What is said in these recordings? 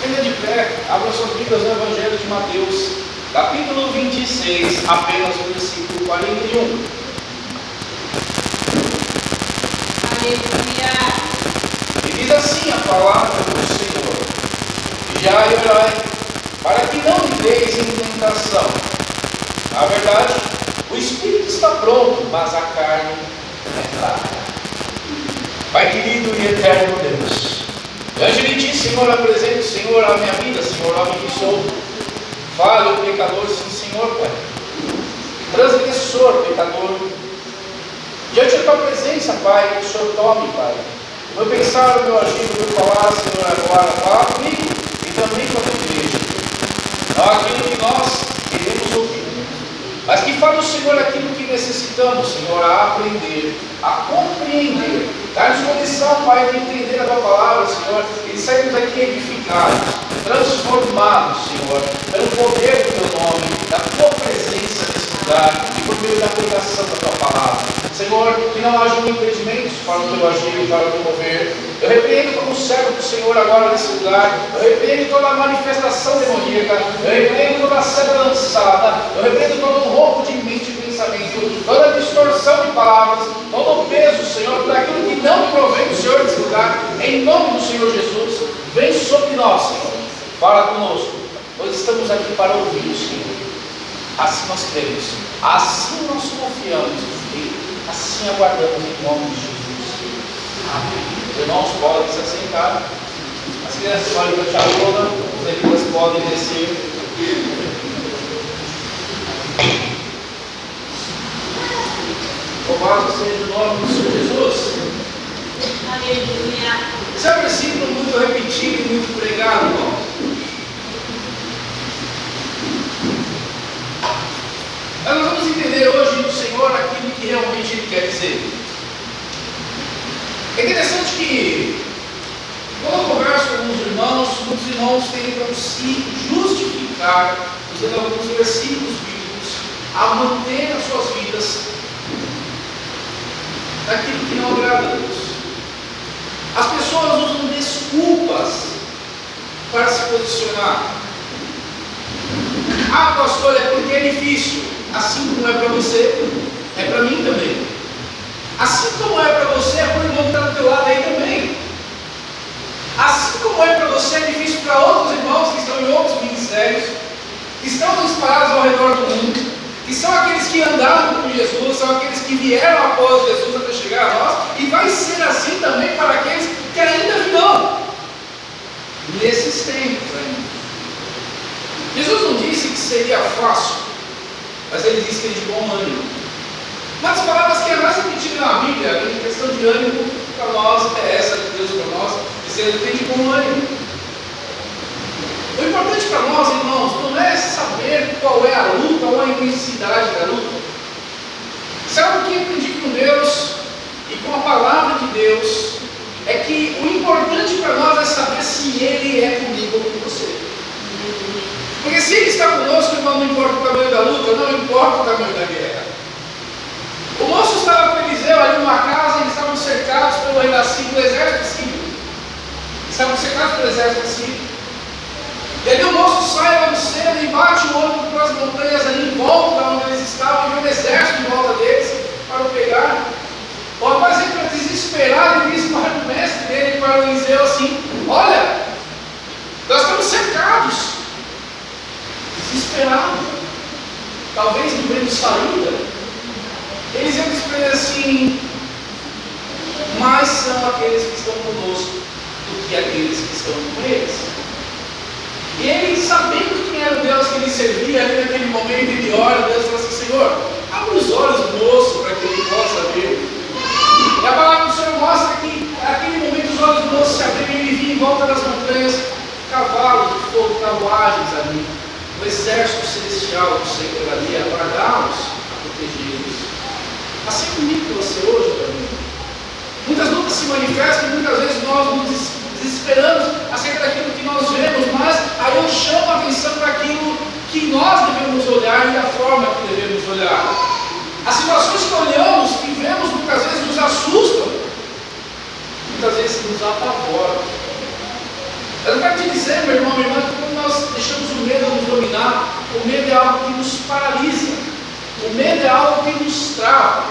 Ainda de pé, abra suas Bíblias no Evangelho de Mateus, capítulo 26, apenas o versículo 41. Aleluia. E diz assim a palavra do Senhor: vigiai e orai, para que não entreis em tentação. Na verdade, o espírito está pronto, mas a carne é fraca. Pai querido e eterno Deus, diante de ti, Senhor, apresento, Senhor, a minha vida, Senhor, homem que sou, falho, pecador, sim, Senhor, Pai, transgressor, pecador, diante da tua presença, Pai, que o Senhor tome, Pai, o meu pensar, o meu agir, o meu falar, Senhor, agora, fala comigo e também com a tua igreja, não aquilo que nós queremos ouvir, mas que fale o Senhor aquilo que necessitamos, Senhor, a aprender, a compreender. Dá-nos condição, Pai, de entender a tua palavra, Senhor, e de sairmos daqui edificados, transformados, Senhor, pelo poder do teu nome, da tua presença nesse lugar e por meio da pregação da tua palavra. Senhor, que não haja impedimentos para o teu agir e para o teu mover. Eu repreendo como servo do Senhor agora nesse lugar. Eu repreendo toda a manifestação demoníaca. Eu repreendo toda a seda lançada. Eu repreendo todo o roubo de mente e pensamento, toda a distorção de palavras, todo o peso, Senhor, por aquilo que não provém do Senhor nesse lugar. Em nome do Senhor Jesus, vem sobre nós, Senhor. Fala conosco. Nós estamos aqui para ouvir o Senhor. Assim nós cremos. Assim nós confiamos. Assim aguardamos em nome de Jesus. Amém. Os irmãos podem se assentar. As crianças podem fechar a lona. Os irmãos podem descer. Louvado seja o nome do Senhor Jesus. Aleluia. Esse é um versículo muito repetido e muito pregado, irmão. Nós vamos entender hoje do Senhor aquilo que realmente Ele quer dizer. É interessante que, quando eu converso com alguns irmãos, muitos irmãos tentam se justificar, usando alguns versículos bíblicos, a manter as suas vidas daquilo que não agrada a Deus. As pessoas usam desculpas para se posicionar. Ah, pastor, é porque é difícil. Assim como é para você, é para mim também. Assim como é para você, é para o irmão que está do teu lado aí também. Assim como é para você, é difícil para outros irmãos que estão em outros ministérios, que estão espalhados ao redor do mundo, que são aqueles que andaram com Jesus, são aqueles que vieram após Jesus até chegar a nós, e vai ser assim também para aqueles que ainda virão nesses tempos ainda. Jesus não disse que seria fácil, mas ele disse que ele de bom ânimo. Uma das palavras que é mais repetida na Bíblia, a questão de ânimo para nós, é essa de Deus para nós, dizer ele tem de bom ânimo. O importante para nós, irmãos, não é saber qual é a luta ou a intensidade da luta. Sabe o que eu aprendi com Deus e com a palavra de Deus? É que o importante para nós é saber se Ele é comigo ou com você. Porque se Ele está conosco, irmão, não importa o tamanho da luta, não importa o tamanho da guerra. O moço estava com Eliseu ali numa casa, eles estavam cercados pelo rei da Síria, pelo exército sírio. Estavam cercados pelo exército sírio. E aí o moço sai lá no cedo e bate o olho para as montanhas ali em volta de onde eles estavam, e vê um exército em volta deles para o pegar. O rapaz entra desesperado e diz para o mestre dele, para o Eliseu assim: olha, nós estamos cercados. Desesperado, talvez não vendo saída. Eliseu diz para ele assim: mais são aqueles que estão conosco do que aqueles que estão com eles. E ele, sabendo quem era o Deus que ele servia ali naquele momento, ele ora, Deus fala assim: Senhor, abre os olhos do moço para que ele possa ver. E a palavra do Senhor mostra que naquele momento os olhos do moço se abriram e ele via em volta das montanhas cavalos de fogo, carruagens ali, o exército celestial do Senhor ali a guardá-los, a protegê-los. Assim comigo com você hoje também. Muitas lutas se manifestam e muitas vezes nós nos desesperamos acerca daquilo que nós vemos, mas aí eu chamo a atenção para aquilo que nós devemos olhar e da forma que devemos olhar. As situações que olhamos e vemos muitas vezes nos assustam, muitas vezes nos apavoram. Mas eu quero te dizer, meu irmão, minha irmã, que quando nós deixamos o medo nos dominar, o medo é algo que nos paralisa, o medo é algo que nos trava.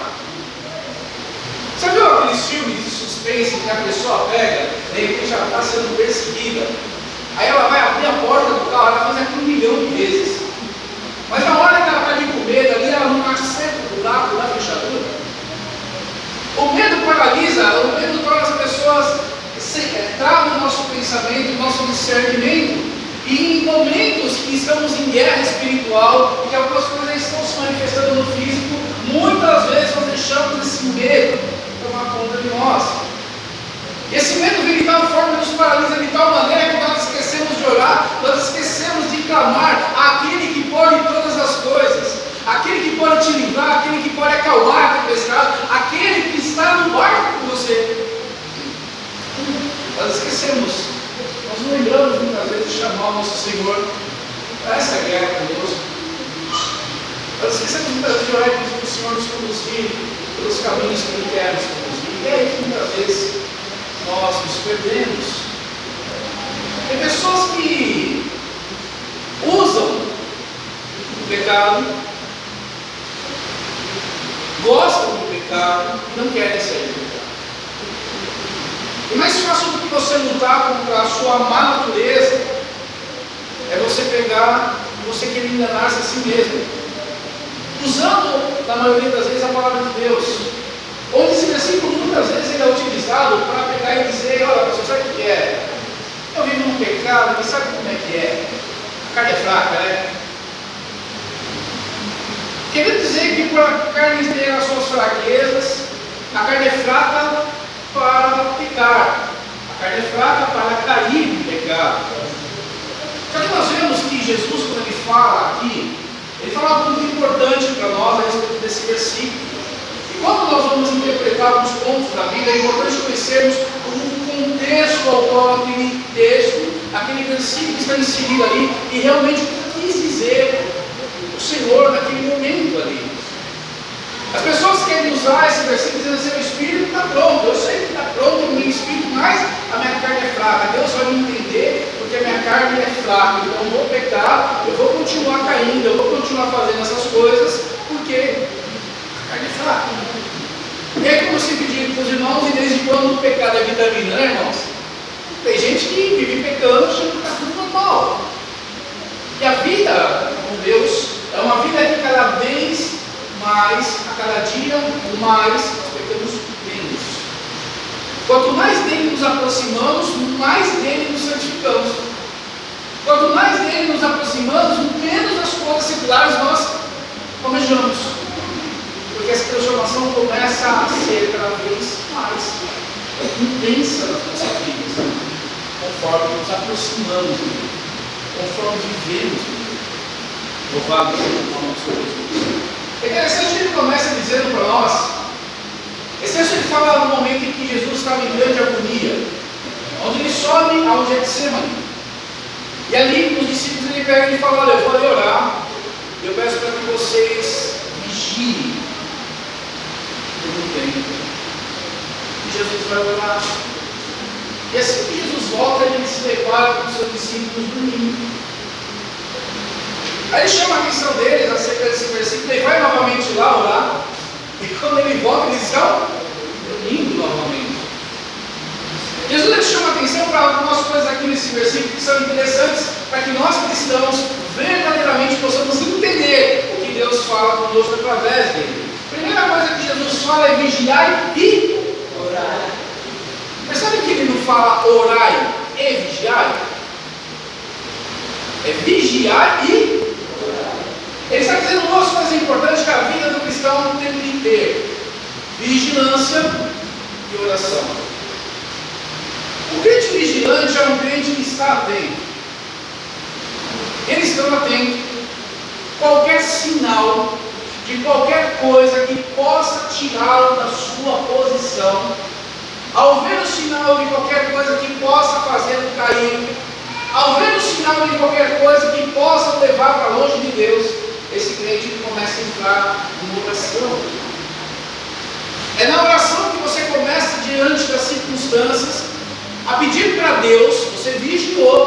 Você viu aqueles filmes de suspense que a pessoa pega, de repente já está sendo perseguida, aí ela vai abrir a porta do carro, ela faz aquilo 1 milhão de vezes, mas na hora que ela está ali com medo, ali ela não acerta o buraco da fechadura. O medo paralisa, o medo torna as pessoas, trava o nosso pensamento, o nosso discernimento, e em momentos que estamos em guerra espiritual, e que algumas coisas estão se manifestando no físico, muitas vezes nós deixamos esse medo tomar conta de nós. E esse medo vem de tal forma, nos paralisa de tal maneira que nós esquecemos de orar, nós esquecemos de clamar àquele que pode todas as coisas, aquele que pode te livrar, aquele que pode acalmar a tempestade, aquele que está no barco com você. Nós esquecemos, nós não lembramos muitas vezes de chamar o nosso Senhor para essa guerra conosco. Nós esquecemos muitas vezes de orar e pedir para o Senhor nos conduzir pelos caminhos que Ele quer nos conduzir. E é aí que muitas vezes nós nos perdemos. Tem pessoas que usam o pecado, gostam do pecado e não querem sair do pecado. E mais fácil do que você lutar contra a sua má natureza é você pegar e você querer enganar-se a si mesmo, usando, na maioria das vezes, a palavra de Deus. Onde esse versículo muitas vezes ele é utilizado para pegar e dizer: olha, você sabe o que é? Eu vivo no pecado, mas sabe como é que é? A carne é fraca, né? Quer dizer que por a carne ter as suas fraquezas, a carne é fraca para pecar, a carne é fraca para cair em pecado. Só que nós vemos que Jesus, quando ele fala aqui, ele fala algo muito importante para nós a respeito desse versículo. E quando nós vamos interpretar alguns pontos da Bíblia, é importante conhecermos o contexto ao qual aquele texto, aquele versículo está inserido ali, e realmente o que quis dizer o Senhor naquele momento ali. As pessoas querem usar esse versículo dizendo assim: o Espírito está pronto, eu sei que está pronto o meu Espírito, mas a minha carne é fraca. Deus vai me entender porque a minha carne é fraca, então eu vou pecar, eu vou continuar caindo, eu vou continuar fazendo essas coisas, porque a carne é fraca. E aí, como eu sempre digo para os irmãos, e desde quando o pecado é vitamina, né, irmãos? Tem gente que vive pecando achando que está tudo normal. E a vida com Deus é uma vida que cada vez mais, a cada dia mais, nós pecamos menos. Quanto mais dele nos aproximamos, mais dele nos santificamos. Quanto mais dele nos aproximamos, menos as coisas seculares nós almejamos. Porque essa transformação começa a ser cada vez mais intensa nas nossas vidas, conforme nos aproximamos dele, conforme vivemos dele. Louvado seja o nome do Senhor Jesus. É interessante que ele começa dizendo para nós, esse texto ele fala no momento em que Jesus estava em grande agonia, onde ele sobe ao Getsemane, e ali os discípulos ele pega e fala: olha, eu vou ali orar, e eu peço para que vocês vigiem por um tempo. E Jesus vai orar, e assim que Jesus volta, ele se depara com os seus discípulos dormindo. Aí ele chama a atenção deles acerca desse versículo, ele vai novamente lá orar, e quando ele volta, eles estão dormindo novamente. Jesus ele chama a atenção para algumas coisas aqui nesse versículo que são interessantes, para que nós cristãos verdadeiramente possamos entender o que Deus fala conosco através dele. A primeira coisa que Jesus fala é vigiar e orar. Percebe que ele não fala orai e vigiar? É vigiar e ele está dizendo uma coisa importante que a vida do cristão tem que ter: vigilância e oração. O crente vigilante é um crente que está atento. Ele está atento. Qualquer sinal de qualquer coisa que possa tirá-lo da sua posição, ao ver o sinal de qualquer coisa que possa fazê-lo cair, ao ver o sinal de qualquer coisa que possa levar para longe de Deus, esse crente começa a entrar em oração. É na oração que você começa, diante das circunstâncias, a pedir para Deus. Você vigiou,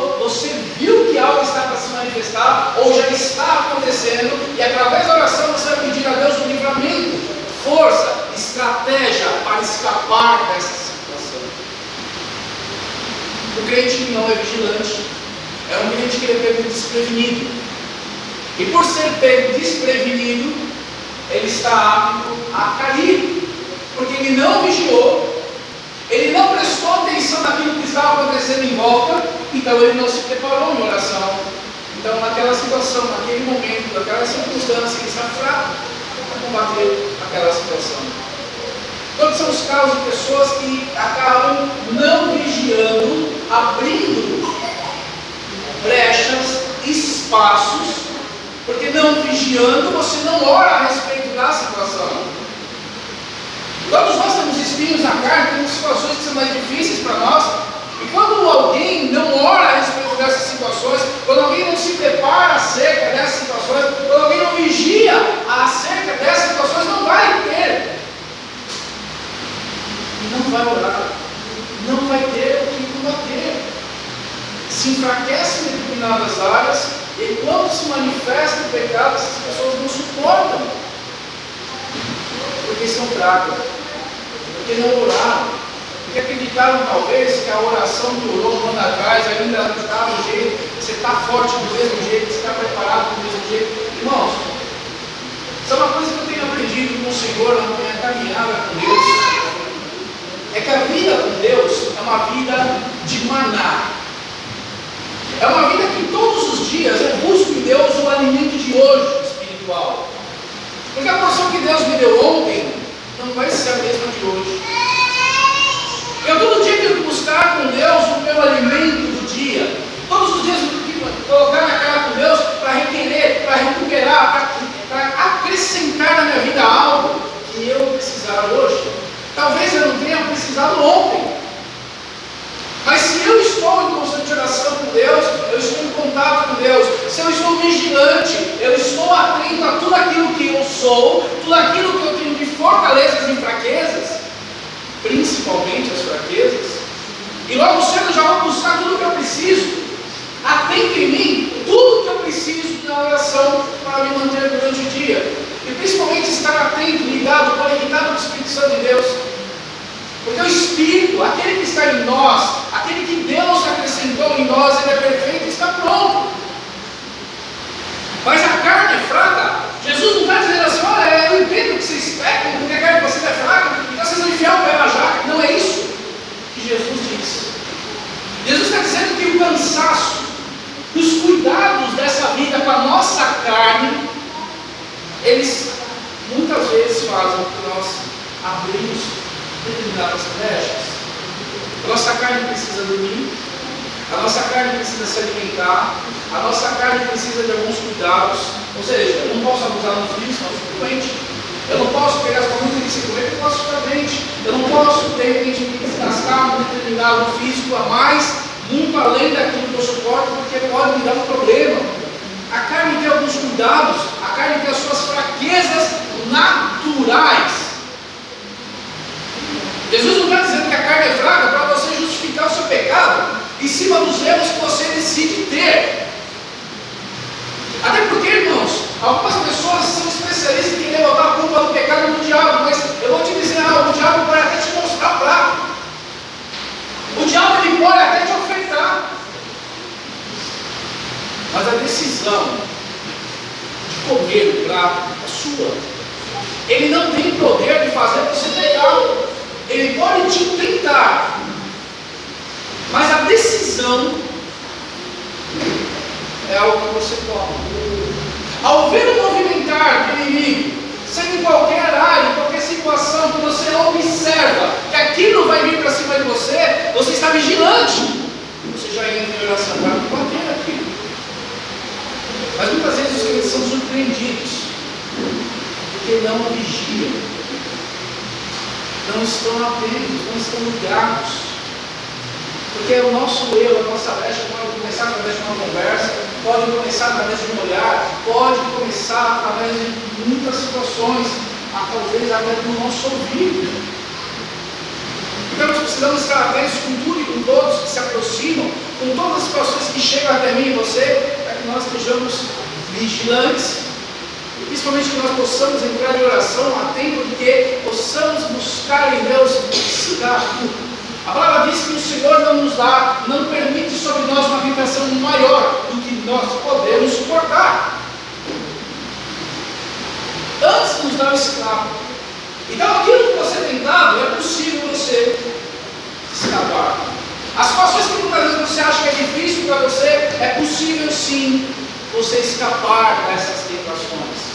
crente que não é vigilante é um crente que é pego desprevenido. E por ser pego desprevenido, ele está apto a cair, porque ele não vigiou, ele não prestou atenção naquilo que estava acontecendo em volta, então ele não se preparou em oração. Então, naquela situação, naquele momento, naquela circunstância, ele está fraco para combater aquela situação. Todos são os casos de pessoas que acabam não vigiando, abrindo brechas, espaços, porque não vigiando, você não ora a respeito da situação. Todos nós temos espinhos na carne, temos situações que são mais difíceis para nós, e quando alguém não ora a respeito dessas situações, quando alguém não se prepara acerca dessas situações, quando alguém não vigia acerca dessas situações, não vai ter. E não vai orar, não vai ter o que combater. Se enfraquece em determinadas áreas, e quando se manifesta o pecado, essas pessoas não suportam, porque estão fracas, porque não oraram, porque acreditaram talvez que a oração que orou um ano atrás ainda está do jeito, você está forte do mesmo jeito, você está preparado do mesmo jeito. Irmãos, isso é uma coisa que eu tenho aprendido com o Senhor na minha caminhada com Deus, é que a vida com Deus é uma vida de maná. É uma vida que todos os dias eu busco em Deus o alimento de hoje espiritual. Porque a porção que Deus me deu ontem não vai ser a mesma de hoje. Eu todo dia tenho que buscar com Deus o meu alimento do dia. Todos os dias eu tenho que colocar na cara com Deus para requerer, para recuperar, para acrescentar na minha vida algo que eu precisar hoje. Talvez eu não tenha precisado ontem. Mas se eu estou em constante oração com Deus, eu estou em contato com Deus, se eu estou vigilante, eu estou atento a tudo aquilo que eu sou, tudo aquilo que eu tenho de fortalezas e fraquezas, principalmente as fraquezas, e logo cedo eu já vou buscar tudo que eu preciso, atento em mim, tudo que eu preciso na oração para me manter durante o dia, e principalmente estar atento, ligado, conectado com o Espírito Santo de Deus. Porque o Espírito, aquele que está em nós, aquele que Deus acrescentou em nós, ele é perfeito e está pronto. Mas a carne é fraca. Jesus não está dizendo assim, olha, eu entendo que vocês pecam, porque a carne de vocês é fraca, então vocês vão enfiar o pé na jaca. Não é isso que Jesus diz. Jesus está dizendo que o cansaço, os cuidados dessa vida com a nossa carne, eles muitas vezes fazem com que nós abrimos determinadas brechas. A nossa carne precisa dormir, a nossa carne precisa se alimentar, a nossa carne precisa de alguns cuidados. Ou seja, eu não posso abusar no frio, senão eu fico doente. Eu não posso pegar as muito de comer, eu posso ficar doente. Eu não posso, de repente, me desgastar um determinado físico a mais, muito além daquilo que eu suporto, porque pode me dar um problema. A carne tem alguns cuidados, a carne tem as suas fraquezas naturais. Jesus não está dizendo que a carne é fraca para você justificar o seu pecado em cima dos erros que você decide ter. Até porque, irmãos, algumas pessoas são especialistas em querer botar a culpa do pecado no diabo, mas eu vou te dizer algo, o diabo pode até te mostrar o prato. O diabo ele pode até te ofertar. Mas a decisão de comer o prato é sua. Ele não tem poder de fazer você pecar. Ele pode te tentar, mas a decisão é algo que você toma. Ao ver o movimentar do inimigo, seja em qualquer área, em qualquer situação, que você observa que aquilo vai vir para cima de você, você está vigilante. Você já entra em oração para combater aquilo. Mas muitas vezes os crentes são surpreendidos, porque não vigiam. Não estão atentos, não estão ligados. Porque o nosso erro, a nossa brecha pode começar através de uma conversa, pode começar através de um olhar, pode começar através de muitas situações, talvez até do nosso ouvido. Então nós precisamos estar atentos com tudo e com todos que se aproximam, com todas as situações que chegam até mim e você, para que nós estejamos vigilantes. Principalmente que nós possamos entrar em oração atento, porque possamos buscar em Deus esse gasto A palavra diz que o Senhor não permite sobre nós uma tentação maior do que nós podemos suportar. Antes nos dá o escape. Então aquilo que você tem dado, é possível você escapar. As situações que muitas vezes você acha que é difícil para você, é possível sim você escapar dessas tentações.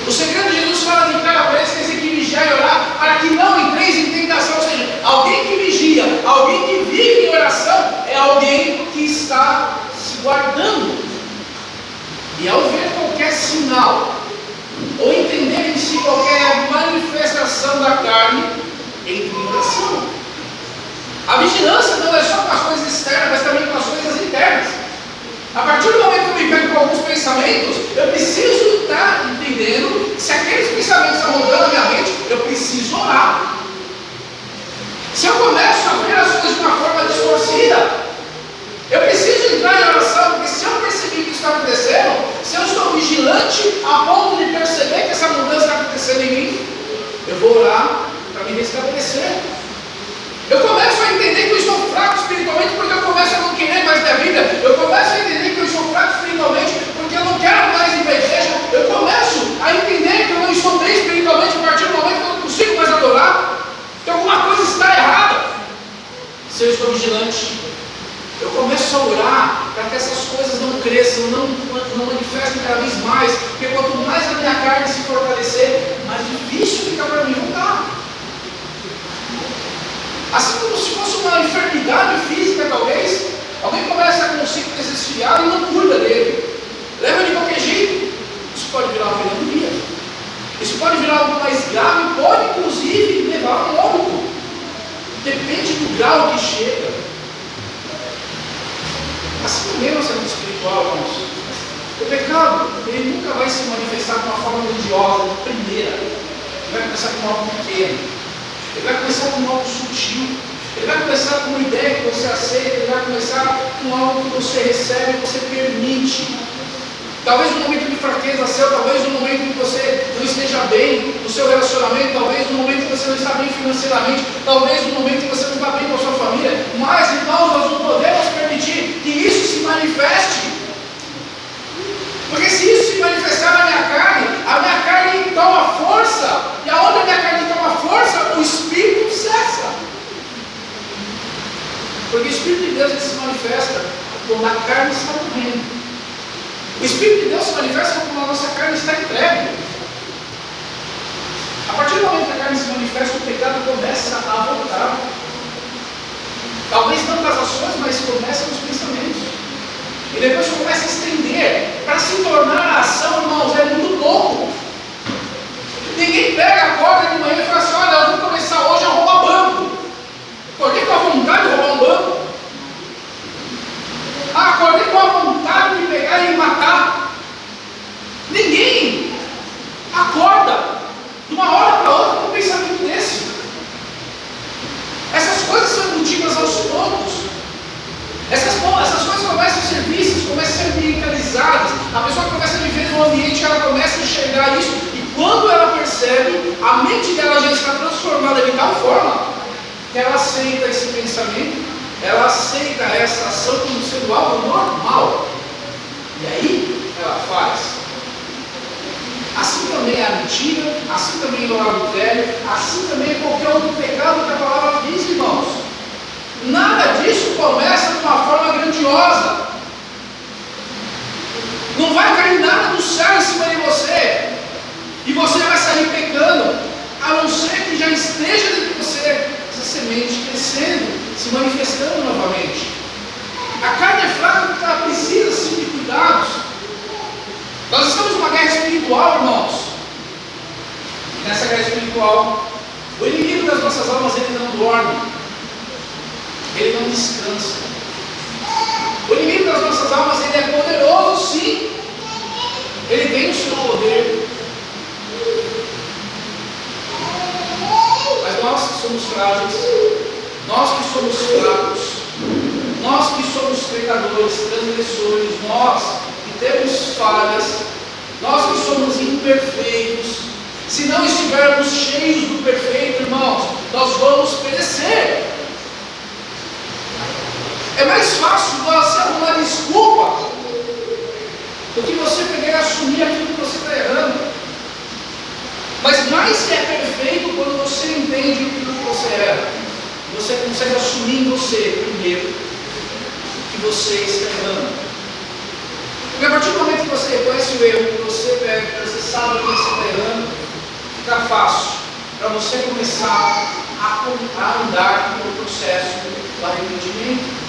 O segredo de Jesus fala de cara para eles que tem que vigiar e orar para que não entreis em tentação. Ou seja, alguém que vigia, alguém que vive em oração, é alguém que está se guardando. E ao ver qualquer sinal, ou entender em si qualquer manifestação da carne, entre em oração. A vigilância não é só com as coisas externas, mas também com as coisas internas. A partir do momento que eu me pego com alguns pensamentos, eu preciso estar entendendo que se aqueles pensamentos estão rodando na minha mente, eu preciso orar. Se eu começo a ver as coisas de uma forma distorcida, eu preciso entrar em oração, porque se eu perceber que isso está acontecendo, se eu estou vigilante a ponto de perceber que essa mudança está acontecendo em mim, eu vou orar para me restabelecer. Eu começo a entender que eu estou fraco espiritualmente porque eu começo a não querer mais minha vida. Eu começo a entender que eu estou fraco espiritualmente porque eu não quero mais ir para a igreja. Eu começo a entender que eu não estou bem espiritualmente a partir do momento que eu não consigo mais adorar. Que alguma coisa está errada. Se eu estou vigilante, eu começo a orar para que essas coisas não cresçam, não manifestem cada vez mais. Porque quanto mais a minha carne se fortalecer, mais difícil fica para mim voltar. Assim como se fosse uma enfermidade física, talvez, alguém começa com um ciclo resfriado e não cuida dele, leva de qualquer jeito, isso pode virar uma pneumonia, isso pode virar algo mais grave, pode inclusive levar a um óbito, depende do grau que chega. Assim também nossa vida espiritual, irmãos. O pecado, ele nunca vai se manifestar de uma forma grandiosa, de primeira, ele vai começar com algo pequeno. Ele vai começar com algo sutil. Ele vai começar com uma ideia que você aceita. Ele vai começar com algo que você recebe, que você permite. Talvez no momento de fraqueza seu, talvez no momento que você não esteja bem no seu relacionamento, talvez no momento que você não está bem financeiramente, talvez no momento que você não está bem com a sua família. Mas então nós não podemos permitir que isso se manifeste. Porque se isso se manifestar na minha carne toma força. E aonde a minha carne toma força, o Espírito cessa. Porque o Espírito de Deus ele se manifesta quando a carne está morrendo. O Espírito de Deus se manifesta quando a nossa carne está entregue. A partir do momento que a carne se manifesta, o pecado começa a voltar. Talvez não das ações, mas começa nos pensamentos. E depois começa a estender. Para se tornar a ação, irmãos, é muito pouco. Ninguém pega, acorda de manhã e fala assim: olha, eu vou começar hoje a roubar banco. Acordei com a vontade de roubar um banco. Acordei com a vontade de pegar e matar. Ninguém acorda de uma hora para outra com um pensamento desse. Essas coisas são embutidas aos poucos. Essas coisas começam a ser vistas, começam a ser mentalizadas. A pessoa começa a viver num ambiente, ela começa a enxergar isso. E quando ela percebe, a mente dela já está transformada de tal forma que ela aceita esse pensamento, ela aceita essa ação como sendo algo normal. E aí ela faz. Assim também é a mentira, assim também é o adultério, assim também é qualquer outro pecado que a palavra diz, irmãos. Nada disso começa de uma forma grandiosa. Não vai cair nada do céu em cima de você e você vai sair pecando, a não ser que já esteja dentro de você essa semente crescendo, se manifestando novamente. A carne é fraca porque ela precisa sim de cuidados. Nós estamos numa guerra espiritual, irmãos. E nessa guerra espiritual, o inimigo das nossas almas ele não dorme, ele não descansa. O inimigo das nossas almas ele é poderoso, sim. Ele tem o seu poder. Mas nós que somos frágeis, nós que somos fracos, nós que somos pecadores, transgressores, nós que temos falhas, nós que somos imperfeitos, Se não estivermos cheios do perfeito, irmãos, nós vamos perecer. É mais fácil você arrumar desculpa do que você pegar e assumir aquilo que você está errando. Mas mais é perfeito quando você entende aquilo que você erra. Você consegue assumir em você primeiro que você está errando. Porque a partir do momento que você reconhece o erro, que você pega, que você sabe que você está errando, fica fácil para você começar a andar no processo do arrependimento.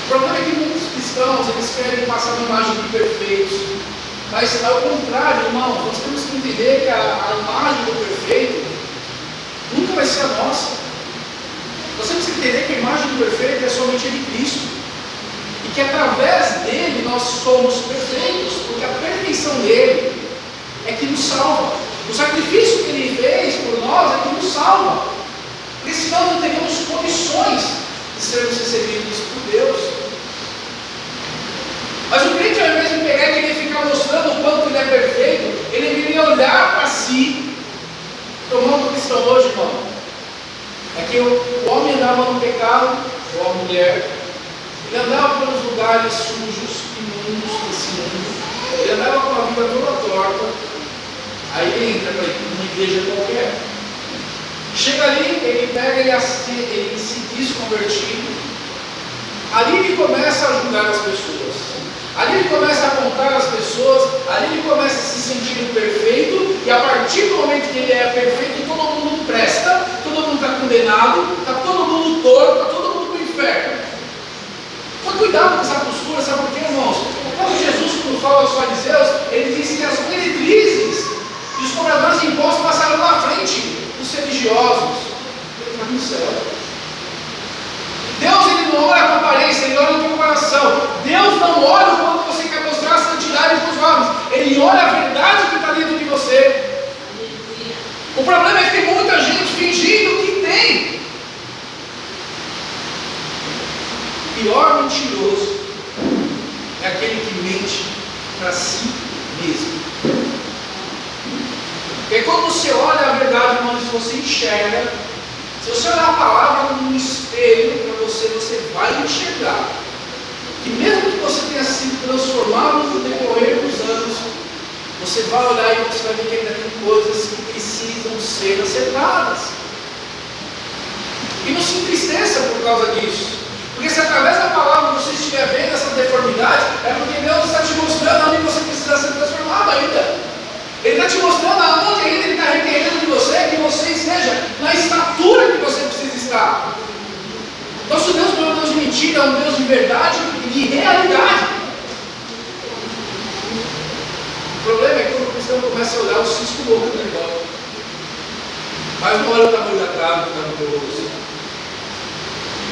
O problema é que muitos cristãos, eles querem passar uma imagem de perfeitos, mas ao contrário, irmãos, nós temos que entender que a imagem do perfeito nunca vai ser a nossa. Nós temos que entender que a imagem do perfeito é somente a de Cristo, e que através dele nós somos perfeitos, porque a perfeição dele é que nos salva. O sacrifício que ele fez por nós é que nos salva, porque senão não teríamos condições de sermos recebidos por Deus. Mas o crente, ao invés de pegar e querer ficar mostrando o quanto ele é perfeito, ele deveria olhar para si. Tomando o cristão hoje, irmão, é que o homem andava no pecado, ou a mulher, ele andava pelos lugares sujos, imundos desse mundo, ele andava com a vida toda torta. Aí ele entra para uma igreja qualquer. Chega ali, ele pega e ele se diz convertido. Ali ele começa a julgar as pessoas. Ali ele começa a apontar as pessoas. Ali ele começa a se sentir perfeito. E a partir do momento que ele é perfeito, todo mundo presta, todo mundo está condenado, está todo mundo torto, está todo mundo para o inferno. Mas cuidado com essa postura, sabe por quê, irmãos? O próprio Jesus, quando fala aos fariseus, ele disse que as meretrizes e os cobradores de impostos passaram na frente dos religiosos. Ele está no céu. Deus, ele não olha a tua aparência, ele olha o teu coração. Deus não olha o quanto você quer mostrar a santidade para os homens, ele olha a verdade que está dentro de você. O problema é que tem muita gente fingindo que tem. O pior mentiroso é aquele que mente para si mesmo. Porque quando você olha a verdade, irmãos, você enxerga. Se você olhar a palavra como um espelho para você, você vai enxergar que mesmo que você tenha sido transformado no decorrer dos anos, você vai olhar e você vai ver que ainda tem coisas que precisam ser acertadas. E não se entristeça por causa disso. Porque se através da palavra você estiver vendo essa deformidade, é porque Deus está te mostrando onde você precisa ser transformado ainda. Ele está te mostrando aonde ainda Ele está requerendo de você, que você esteja na estatura que você precisa estar. Nosso Deus não é um Deus de mentira, é um Deus de verdade e de realidade. O problema é que quando o cristão começa a olhar o cisco louco do negócio, mas não olha o tamanho da trave que está no teu rosto.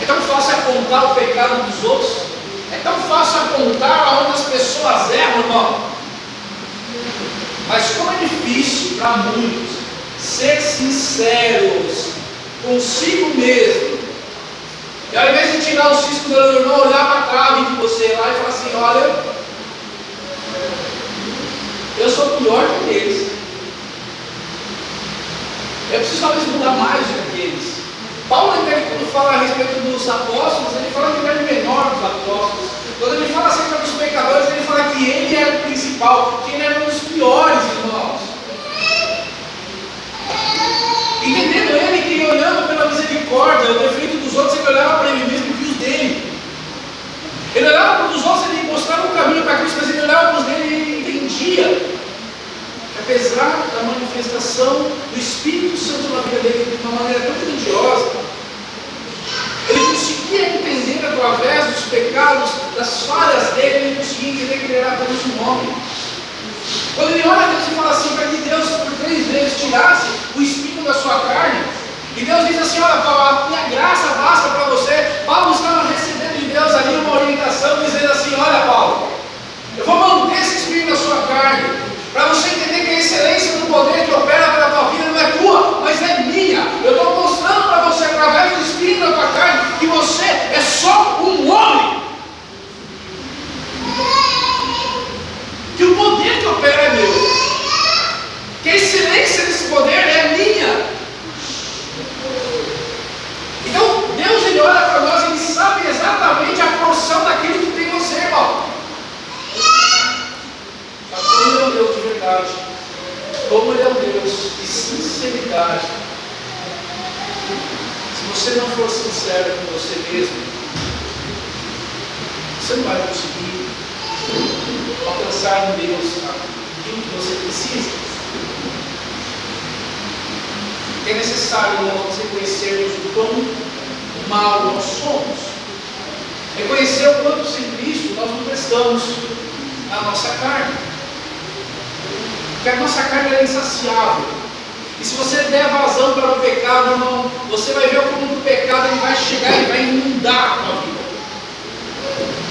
É tão fácil apontar o pecado dos outros, é tão fácil apontar aonde as pessoas erram, irmão. Mas como é difícil para muitos ser sinceros consigo mesmo. E ao invés de tirar o cisco do meu irmão, olhar para a trave de você lá e falar assim: olha, eu sou pior que eles. Eu preciso talvez mudar mais do que eles. Paulo, quando fala a respeito dos apóstolos, ele fala que ele era o menor dos apóstolos. Quando ele fala acerca dos pecadores, ele fala que ele era o principal, que ele era um dos piores, irmãos. Entendendo ele que, olhando pela misericórdia, o defeito dos outros, ele olhava para ele mesmo e viu os dele. Ele olhava para os outros, ele mostrava o caminho para Cristo, mas ele olhava para os dele e ele entendia que, apesar da manifestação do Espírito Santo na vida dele de uma maneira tão grandiosa, ele conseguia entender através dos pecados, das falhas dele, ele conseguia entender que ele era apenas um homem. Quando ele olha a Deus e fala assim, para que Deus por 3 vezes tirasse o espinho da sua carne, e Deus diz assim: olha, Paulo, a minha graça basta para você. Paulo estava recebendo de Deus ali uma orientação, dizendo assim: olha, Paulo, eu vou manter esse espinho da sua carne, para você entender que a excelência do poder que opera pela tua vida não é tua, mas é minha. Eu estou mostrando para você, através do espinho da tua carne, que você é só um homem. Que o poder que opera é meu. Que a excelência sincero com você mesmo, você não vai conseguir alcançar em Deus aquilo que você precisa. É necessário nós reconhecermos o quão mal nós somos. Reconhecer o quanto sem Cristo nós não prestamos na nossa carne. Porque a nossa carne é insaciável. E se você der vazão para o pecado, irmão, você vai ver como o pecado ele vai chegar e vai inundar a tua vida.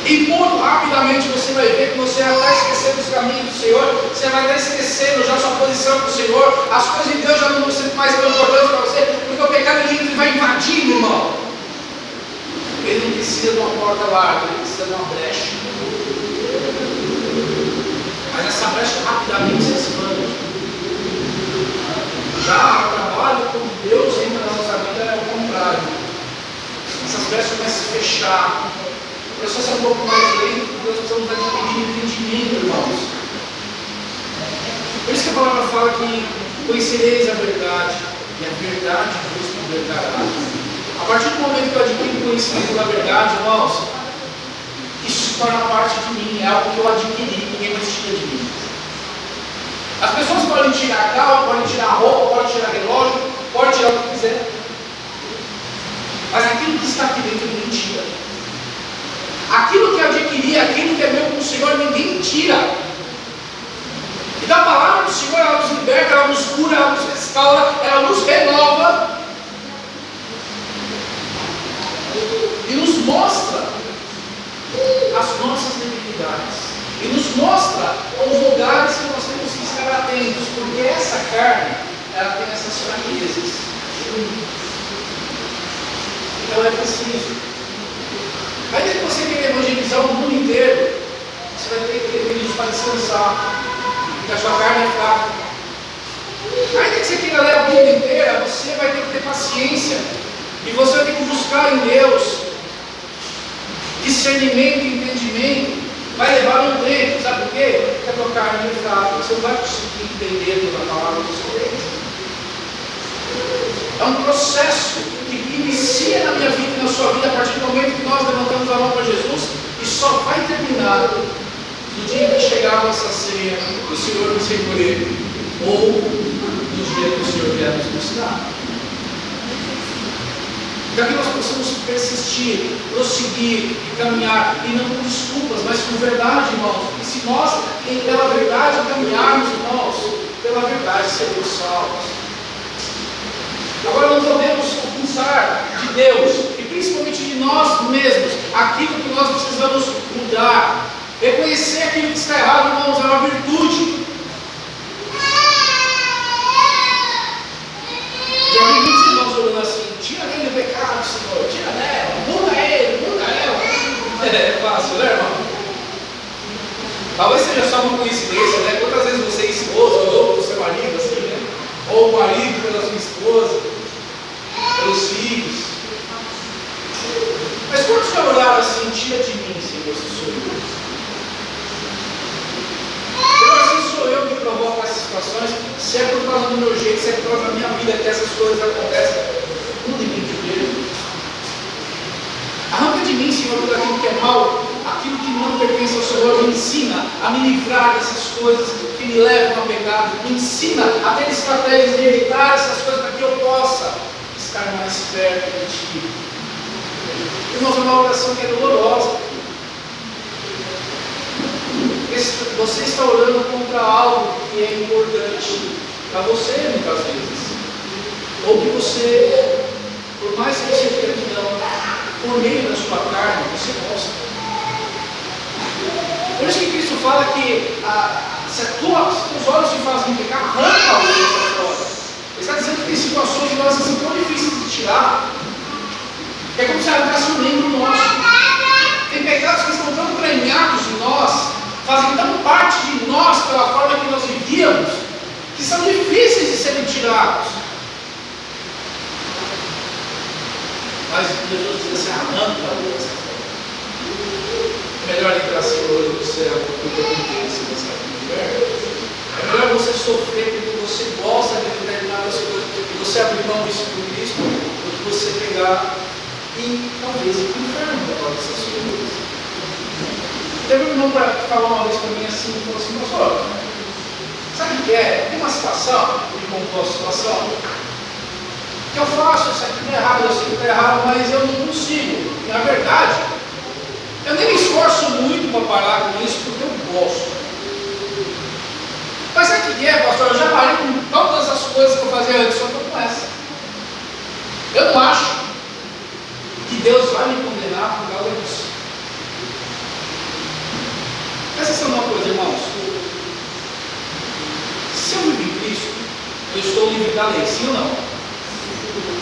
E muito rapidamente você vai ver que você já está esquecendo os caminhos do Senhor, você vai estar esquecendo já a sua posição com o Senhor, as coisas de Deus já não vão ser mais tão importantes para você, porque o pecado ele vai invadindo, irmão. Ele não precisa de uma porta larga, ele precisa de uma brecha. Mas essa brecha rapidamente se expande. Já o trabalho com Deus entra na nossa vida é o contrário. Essas brechas começam a se fechar. O processo é um pouco mais lento, porque nós precisamos adquirir entendimento, irmãos. Por isso que a palavra fala que conhecereis a verdade, e a verdade vos libertará. A partir do momento que eu adquiro conhecimento da verdade, irmãos, isso se torna parte de mim, é algo que eu adquiri, ninguém mais tira de mim. As pessoas podem tirar carro, podem tirar roupa, podem tirar relógio, podem tirar o que quiser. Mas aquilo que está aqui dentro ninguém tira. Aquilo que eu adquiri, aquilo que é meu com o Senhor, ninguém tira. Então a palavra do Senhor, ela nos liberta, ela nos cura, ela nos restaura, ela nos renova. E nos mostra as nossas debilidades. E nos mostra os lugares que nós temos que estar atentos, porque essa carne, ela tem essas fraquezas. Então é preciso. Ainda que você queira evangelizar o mundo inteiro, você vai ter que ter períodos para descansar, porque a sua carne é fraca. Ainda que você queira ler a Bíblia inteira, você vai ter que ter paciência, e você vai ter que buscar em Deus discernimento e entendimento. Vai levar um tempo, sabe por quê? Porque a tua carne é fraca, você não vai conseguir entender toda a palavra do Senhor. É um processo que inicia na minha vida e na sua vida a partir do momento que nós levantamos a mão para Jesus, e só vai terminar no dia que chegar a nossa ceia, o Senhor nos recolher, ou no dia que o Senhor vier nos buscar. Para que nós possamos persistir, prosseguir e caminhar, e não com desculpas, mas com verdade, irmãos. E se nós, pela verdade, caminharmos, irmãos, pela verdade seremos salvos. Agora não podemos ocultar de Deus, e principalmente de nós mesmos, aquilo que nós precisamos mudar. Reconhecer aquilo que está errado, irmãos, é uma virtude. Já vi muitos irmãos orando assim: tira ele do pecado, Senhor, tira dela, muda ele, muda ela. É fácil, né, irmão? Talvez seja só uma coincidência, né? Quantas vezes você é esposa, ou pelo seu marido, assim, né? Ou o marido pela sua esposa, pelos filhos. Mas quantos já oraram assim: tira de mim, Senhor, se sou eu? Senhor, se sou eu que provoco essas situações, se é por causa do meu jeito, se é por causa da minha vida que essas coisas acontecem, muda em mim primeiro. Arranca de mim, Senhor, tudo aquilo que é mal, aquilo que não pertence ao Senhor. Me ensina a me livrar dessas coisas que me levam a pecado. Me ensina a ter estratégias de evitar essas coisas para que eu possa estar mais perto de Ti. Irmãos, é uma oração que é dolorosa. Você está orando contra algo que é importante para você, muitas vezes. Ou que você, por mais que você diga que não, por meio da sua carne, você gosta. Por isso que Cristo fala que se os olhos te fazem pecar, arranca o olho para fora. Ele está dizendo que tem situações de nós assim tão difíceis de tirar, que é como se arrancasse um membro nosso. Tem pecados que estão tão premiados em nós, fazem tão parte de nós pela forma que nós vivíamos, que são difíceis de serem tirados. Mas Jesus diz assim: arranca dessa forma. É melhor entrar sem o olho do céu do que acontecer nessa inferno. É melhor você sofrer porque você gosta de determinadas coisas, e você abrir mão disso por Cristo, do que você pegar e que talvez ir para o inferno por causa dessas coisas. Teve um irmão que falou uma vez para mim assim, falou assim, pastor, sabe o que é? Tem uma situação, ele contou a situação, que eu faço, isso aqui está errado, eu sei que está errado, mas eu não consigo. E, na verdade, eu nem me esforço muito para parar com isso, porque eu gosto. Mas sabe o que é, pastor? Eu já parei com todas as coisas que eu fazia antes, só que eu com essa. Eu não acho que Deus vai me condenar por causa disso. Presta atenção numa coisa, irmãos. Se eu vivo em Cristo, eu estou livre da lei, sim ou não?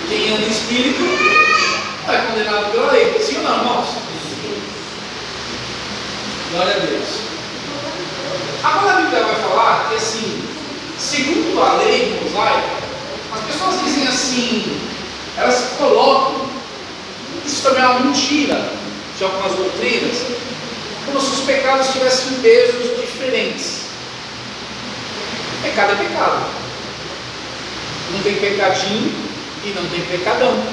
Quem anda em espírito não é condenado pela lei, sim ou não, irmãos? Glória a Deus. Agora a Bíblia vai falar que, assim, segundo a lei mosaica, as pessoas dizem assim, elas colocam, isso também é uma mentira de algumas doutrinas, como se os pecados tivessem pesos diferentes. Pecado é pecado. Não tem pecadinho e não tem pecadão.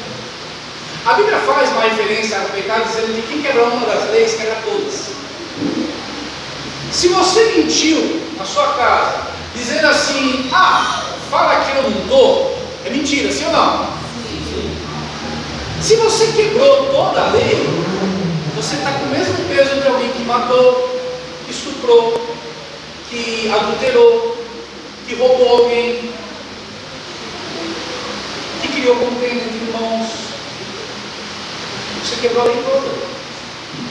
A Bíblia faz uma referência ao pecado dizendo que quem quebra uma das leis quebra todas. Se você mentiu na sua casa, dizendo assim, fala que eu não estou, é mentira, sim ou não? Se você quebrou toda a lei, você está com o mesmo peso de alguém que matou, que estuprou, que adulterou, que roubou alguém, que criou contenda entre irmãos. Você quebrou a lei toda.